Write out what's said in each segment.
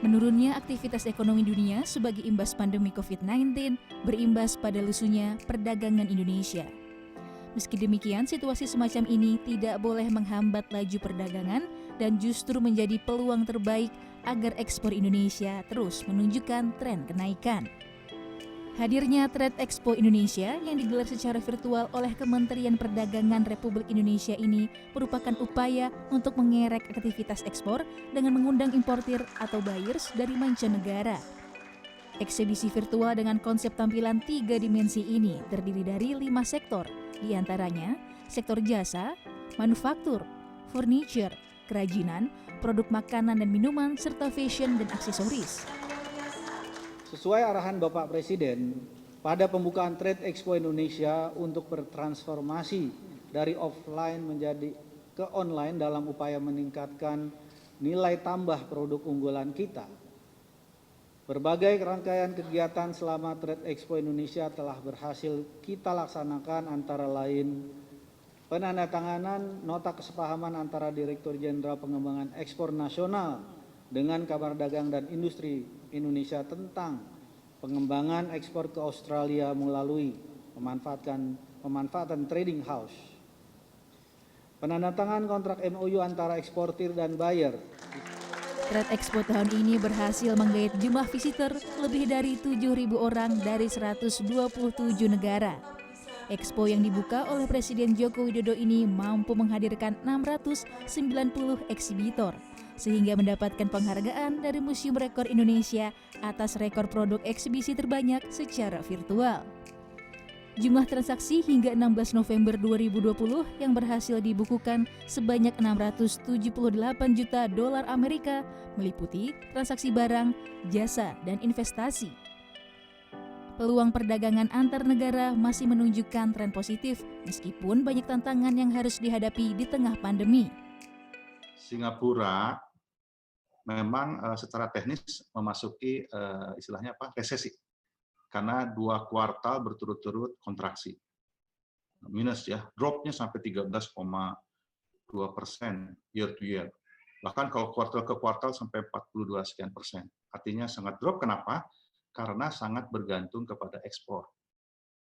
Menurunnya aktivitas ekonomi dunia sebagai imbas pandemi COVID-19 berimbas pada lesunya perdagangan Indonesia. Meski demikian, situasi semacam ini tidak boleh menghambat laju perdagangan dan justru menjadi peluang terbaik agar ekspor Indonesia terus menunjukkan tren kenaikan. Hadirnya Trade Expo Indonesia yang digelar secara virtual oleh Kementerian Perdagangan Republik Indonesia ini merupakan upaya untuk mengerek aktivitas ekspor dengan mengundang importir atau buyers dari mancanegara. Eksibisi virtual dengan konsep tampilan 3 dimensi ini terdiri dari 5 sektor, diantaranya sektor jasa, manufaktur, furniture, kerajinan, produk makanan dan minuman, serta fashion dan aksesoris. Sesuai arahan Bapak Presiden, pada pembukaan Trade Expo Indonesia untuk bertransformasi dari offline menjadi ke online dalam upaya meningkatkan nilai tambah produk unggulan kita. Berbagai rangkaian kegiatan selama Trade Expo Indonesia telah berhasil kita laksanakan, antara lain penandatanganan nota kesepahaman antara Direktur Jenderal Pengembangan Ekspor Nasional dengan Kamar Dagang dan Industri Indonesia tentang pengembangan ekspor ke Australia melalui pemanfaatan trading house. Penandatanganan kontrak MOU antara eksportir dan buyer. Trade Expo tahun ini berhasil menggait jumlah visitor lebih dari 7.000 orang dari 127 negara. Expo yang dibuka oleh Presiden Joko Widodo ini mampu menghadirkan 690 eksibitor, sehingga mendapatkan penghargaan dari Museum Rekor Indonesia atas rekor produk eksibisi terbanyak secara virtual. Jumlah transaksi hingga 16 November 2020 yang berhasil dibukukan sebanyak 678 juta dolar Amerika, meliputi transaksi barang, jasa, dan investasi. Peluang perdagangan antar negara masih menunjukkan tren positif meskipun banyak tantangan yang harus dihadapi di tengah pandemi. Singapura memang secara teknis memasuki istilahnya resesi karena 2 kuartal berturut-turut kontraksi minus ya, dropnya sampai 13,2% year to year. Bahkan kalau kuartal ke kuartal sampai 42 sekian persen. Artinya sangat drop. Kenapa? Karena sangat bergantung kepada ekspor.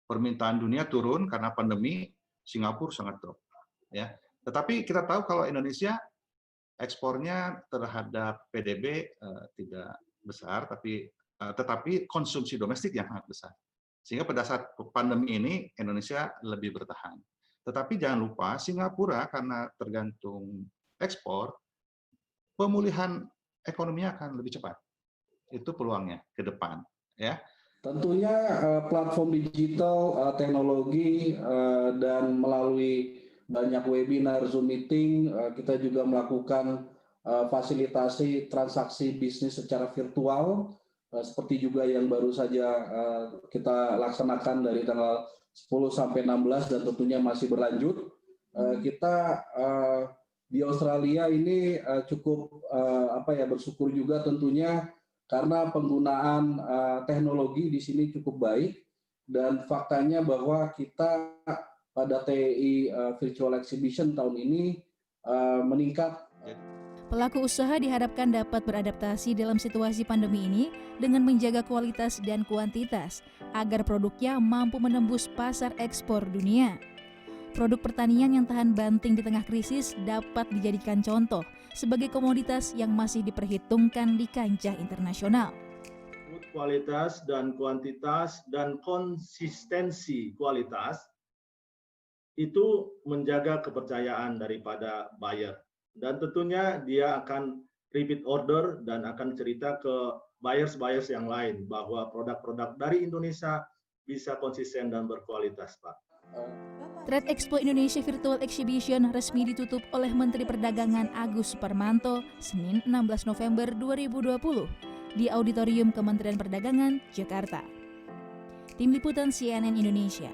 Permintaan dunia turun karena pandemi, Singapura sangat drop. Ya. Tetapi kita tahu kalau Indonesia ekspornya terhadap PDB tidak besar, tetapi konsumsi domestik yang sangat besar. Sehingga pada saat pandemi ini Indonesia lebih bertahan. Tetapi jangan lupa Singapura karena tergantung ekspor, pemulihan ekonominya akan lebih cepat. Itu peluangnya ke depan. Ya. Tentunya platform digital, teknologi, dan melalui banyak webinar, Zoom meeting, kita juga melakukan fasilitasi transaksi bisnis secara virtual, seperti juga yang baru saja kita laksanakan dari tanggal 10 sampai 16 dan tentunya masih berlanjut. Kita di Australia ini cukup bersyukur juga tentunya karena penggunaan teknologi di sini cukup baik, dan faktanya bahwa kita pada TEI Virtual Exhibition tahun ini meningkat. Pelaku usaha diharapkan dapat beradaptasi dalam situasi pandemi ini dengan menjaga kualitas dan kuantitas agar produknya mampu menembus pasar ekspor dunia. Produk pertanian yang tahan banting di tengah krisis dapat dijadikan contoh sebagai komoditas yang masih diperhitungkan di kancah internasional. Kualitas dan kuantitas dan konsistensi kualitas itu menjaga kepercayaan daripada buyer. Dan tentunya dia akan repeat order dan akan cerita ke buyers yang lain bahwa produk-produk dari Indonesia bisa konsisten dan berkualitas, Pak. Trade Expo Indonesia Virtual Exhibition resmi ditutup oleh Menteri Perdagangan Agus Suparmanto Senin 16 November 2020 di Auditorium Kementerian Perdagangan, Jakarta. Tim Liputan CNN Indonesia.